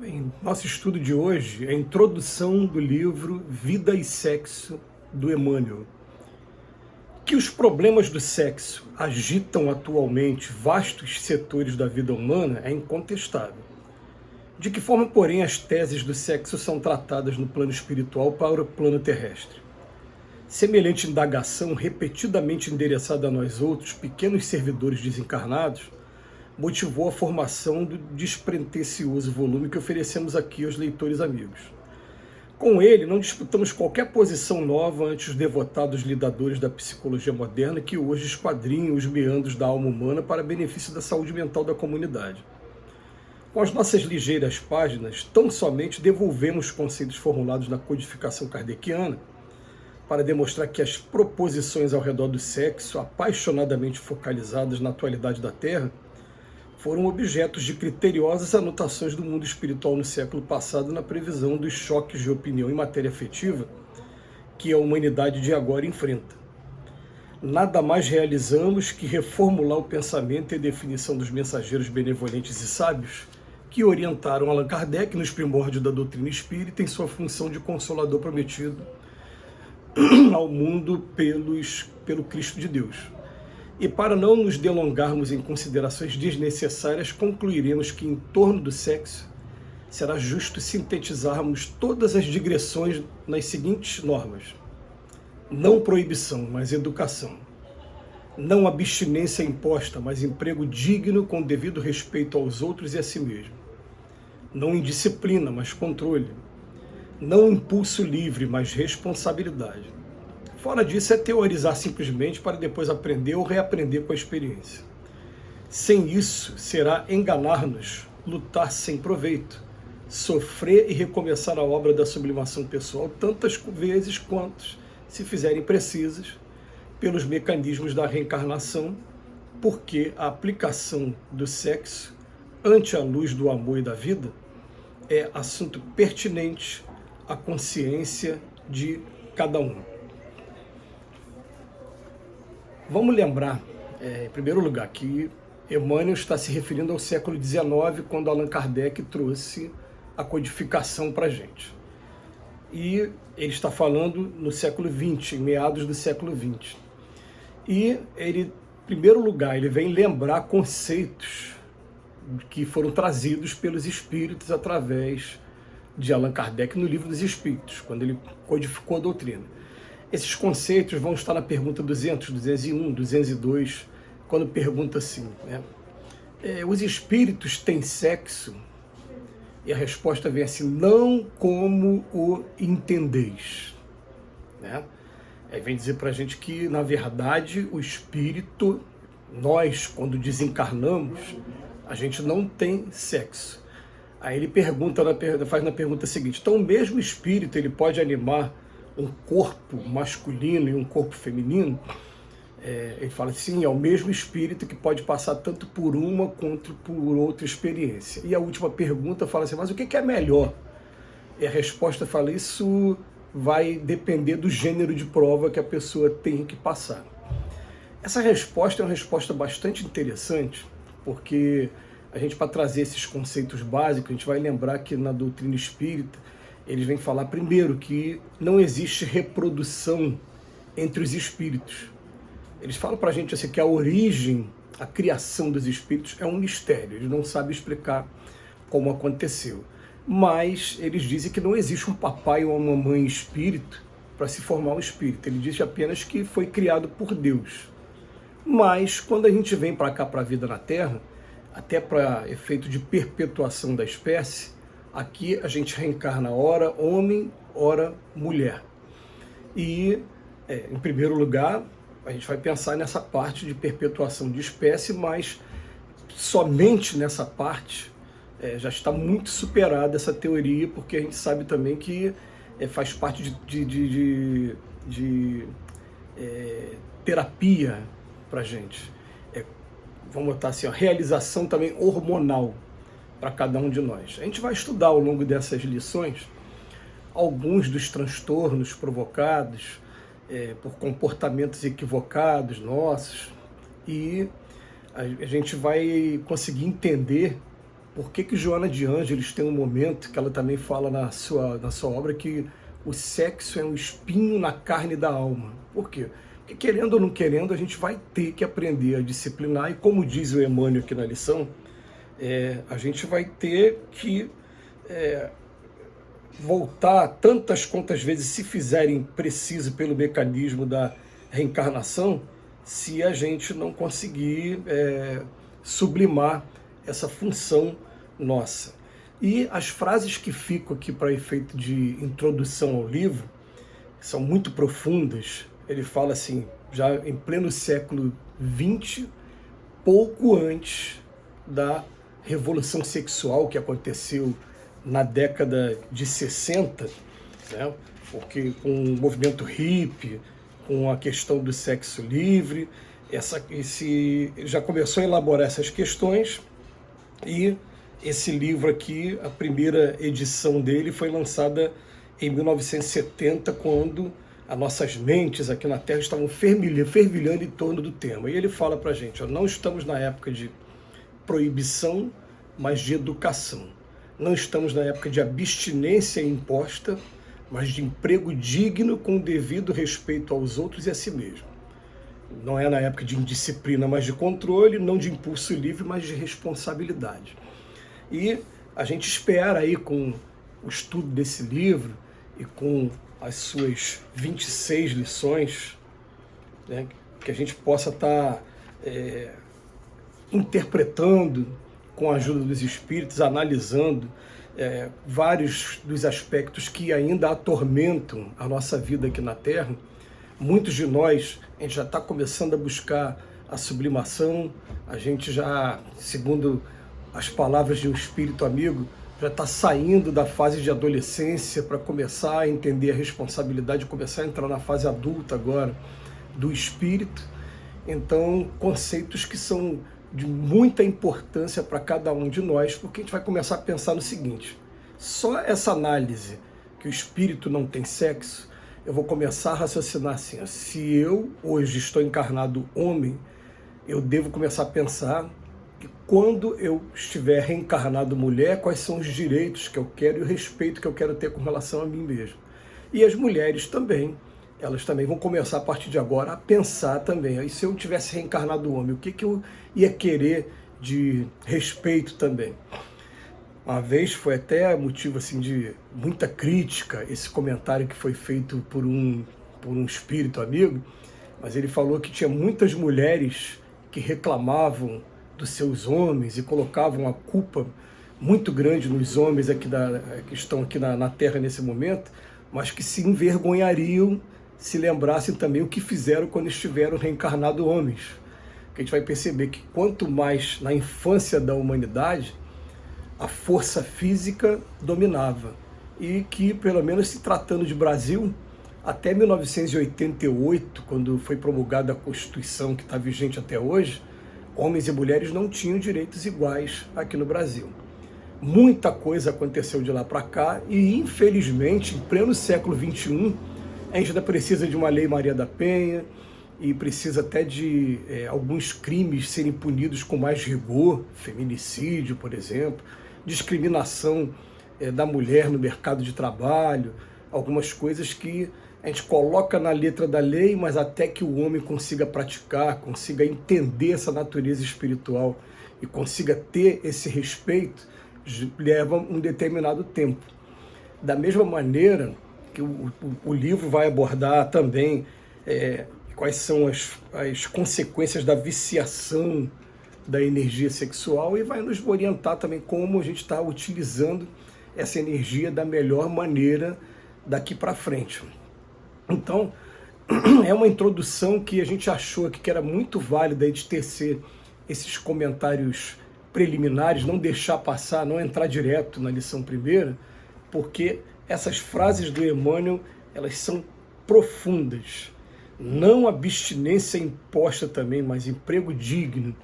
Bem, nosso estudo de hoje é a introdução do livro Vida e Sexo, do Emmanuel. Que os problemas do sexo agitam atualmente vastos setores da vida humana é incontestável. De que forma, porém, as teses do sexo são tratadas no plano espiritual para o plano terrestre? Semelhante indagação, repetidamente endereçada a nós outros, pequenos servidores desencarnados, motivou a formação do despretensioso volume que oferecemos aqui aos leitores amigos. Com ele, não disputamos qualquer posição nova ante os devotados lidadores da psicologia moderna que hoje esquadrinham os meandros da alma humana para benefício da saúde mental da comunidade. Com as nossas ligeiras páginas, tão somente devolvemos conceitos formulados na codificação kardeciana para demonstrar que as proposições ao redor do sexo, apaixonadamente focalizadas na atualidade da Terra, foram objetos de criteriosas anotações do mundo espiritual no século passado na previsão dos choques de opinião em matéria afetiva que a humanidade de agora enfrenta. Nada mais realizamos que reformular o pensamento e a definição dos mensageiros benevolentes e sábios que orientaram Allan Kardec nos primórdios da doutrina espírita em sua função de consolador prometido ao mundo pelo Cristo de Deus. E para não nos delongarmos em considerações desnecessárias, concluiremos que em torno do sexo será justo sintetizarmos todas as digressões nas seguintes normas: não proibição, mas educação; não abstinência imposta, mas emprego digno com devido respeito aos outros e a si mesmo; não indisciplina, mas controle; não impulso livre, mas responsabilidade. Fora disso, é teorizar simplesmente para depois aprender ou reaprender com a experiência. Sem isso, será enganar-nos, lutar sem proveito, sofrer e recomeçar a obra da sublimação pessoal tantas vezes quantas se fizerem precisas pelos mecanismos da reencarnação, porque a aplicação do sexo ante a luz do amor e da vida é assunto pertinente à consciência de cada um. Vamos lembrar, em primeiro lugar, que Emmanuel está se referindo ao século XIX, quando Allan Kardec trouxe a codificação para a gente. E ele está falando no século XX, em meados do século XX. E ele, em primeiro lugar, ele vem lembrar conceitos que foram trazidos pelos espíritos através de Allan Kardec no Livro dos Espíritos, quando ele codificou a doutrina. Esses conceitos vão estar na pergunta 200, 201, 202, quando pergunta assim, os espíritos têm sexo? E a resposta vem assim: não como o entendeis. Aí vem dizer para a gente que, na verdade, o espírito, nós, quando desencarnamos, a gente não tem sexo. Aí ele pergunta, faz na pergunta seguinte: então o mesmo espírito ele pode animar um corpo masculino e um corpo feminino? Ele fala assim: é o mesmo espírito que pode passar tanto por uma quanto por outra experiência. E a última pergunta fala assim: mas o que é melhor? E a resposta fala: isso vai depender do gênero de prova que a pessoa tem que passar. Essa resposta é uma resposta bastante interessante, porque a gente, para trazer esses conceitos básicos, a gente vai lembrar que na doutrina espírita eles vêm falar primeiro que não existe reprodução entre os espíritos. Eles falam para a gente assim, que a origem, a criação dos espíritos é um mistério. Eles não sabem explicar como aconteceu. Mas eles dizem que não existe um papai ou uma mamãe espírito para se formar um espírito. Ele diz apenas que foi criado por Deus. Mas quando a gente vem para cá, para a vida na Terra, até para efeito de perpetuação da espécie, aqui a gente reencarna ora homem, ora mulher. E, em primeiro lugar, a gente vai pensar nessa parte de perpetuação de espécie, mas somente nessa parte já está muito superada essa teoria, porque a gente sabe também que faz parte de terapia para a gente. Vamos botar assim, realização também hormonal para cada um de nós. A gente vai estudar ao longo dessas lições alguns dos transtornos provocados por comportamentos equivocados nossos, e a gente vai conseguir entender Por que Joana de Ângeles tem um momento que ela também fala na sua obra que o sexo é um espinho na carne da alma? Por quê? Porque querendo ou não querendo, a gente vai ter que aprender a disciplinar, e como diz o Emmanuel aqui na lição, a gente vai ter que voltar tantas quantas vezes se fizerem preciso pelo mecanismo da reencarnação, se a gente não conseguir sublimar essa função nossa. E as frases que ficam aqui para efeito de introdução ao livro são muito profundas. Ele fala assim, já em pleno século XX, pouco antes da revolução sexual que aconteceu na década de 60, né? Porque com o movimento hippie, com a questão do sexo livre, já começou a elaborar essas questões, e esse livro aqui, a primeira edição dele foi lançada em 1970, quando as nossas mentes aqui na Terra estavam fervilhando em torno do tema. E ele fala para a gente, não estamos na época de proibição, mas de educação. Não estamos na época de abstinência imposta, mas de emprego digno com o devido respeito aos outros e a si mesmo. Não é na época de indisciplina, mas de controle, não de impulso livre, mas de responsabilidade. E a gente espera aí, com o estudo desse livro e com as suas 26 lições, né, que a gente possa estar interpretando com a ajuda dos espíritos, analisando vários dos aspectos que ainda atormentam a nossa vida aqui na Terra. Muitos de nós, a gente já está começando a buscar a sublimação, a gente já, segundo as palavras de um espírito amigo, já está saindo da fase de adolescência para começar a entender a responsabilidade, começar a entrar na fase adulta agora do espírito. Então, conceitos que são de muita importância para cada um de nós, porque a gente vai começar a pensar no seguinte: só essa análise que o espírito não tem sexo, eu vou começar a raciocinar assim, se eu hoje estou encarnado homem, eu devo começar a pensar que quando eu estiver reencarnado mulher, quais são os direitos que eu quero e o respeito que eu quero ter com relação a mim mesmo. E as mulheres também, elas também vão começar a partir de agora a pensar também, e se eu tivesse reencarnado homem, o que eu ia querer de respeito também. Uma vez foi até motivo assim, de muita crítica esse comentário que foi feito por um espírito amigo, mas ele falou que tinha muitas mulheres que reclamavam dos seus homens e colocavam a culpa muito grande nos homens aqui que estão aqui na Terra nesse momento, mas que se envergonhariam se lembrassem também o que fizeram quando estiveram reencarnados homens. Que a gente vai perceber que quanto mais na infância da humanidade, a força física dominava. E que, pelo menos se tratando de Brasil, até 1988, quando foi promulgada a Constituição que está vigente até hoje, homens e mulheres não tinham direitos iguais aqui no Brasil. Muita coisa aconteceu de lá para cá e, infelizmente, em pleno século XXI, a gente ainda precisa de uma lei Maria da Penha e precisa até de alguns crimes serem punidos com mais rigor, feminicídio, por exemplo, discriminação da mulher no mercado de trabalho, algumas coisas que a gente coloca na letra da lei, mas até que o homem consiga praticar, consiga entender essa natureza espiritual e consiga ter esse respeito, leva um determinado tempo. Da mesma maneira que o livro vai abordar também quais são as consequências da viciação da energia sexual e vai nos orientar também como a gente está utilizando essa energia da melhor maneira daqui para frente. Então, é uma introdução que a gente achou que era muito válida de tecer esses comentários preliminares, não deixar passar, não entrar direto na lição primeira, porque essas frases do Emmanuel, elas são profundas. Não abstinência imposta também, mas emprego digno.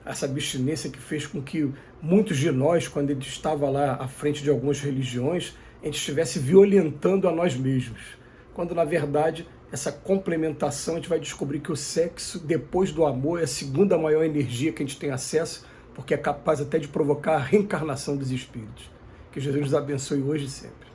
Essa abstinência que fez com que muitos de nós, quando ele estava lá à frente de algumas religiões, a gente estivesse violentando a nós mesmos. Quando, na verdade, essa complementação, a gente vai descobrir que o sexo, depois do amor, é a segunda maior energia que a gente tem acesso porque é capaz até de provocar a reencarnação dos espíritos. Que Jesus nos abençoe hoje e sempre.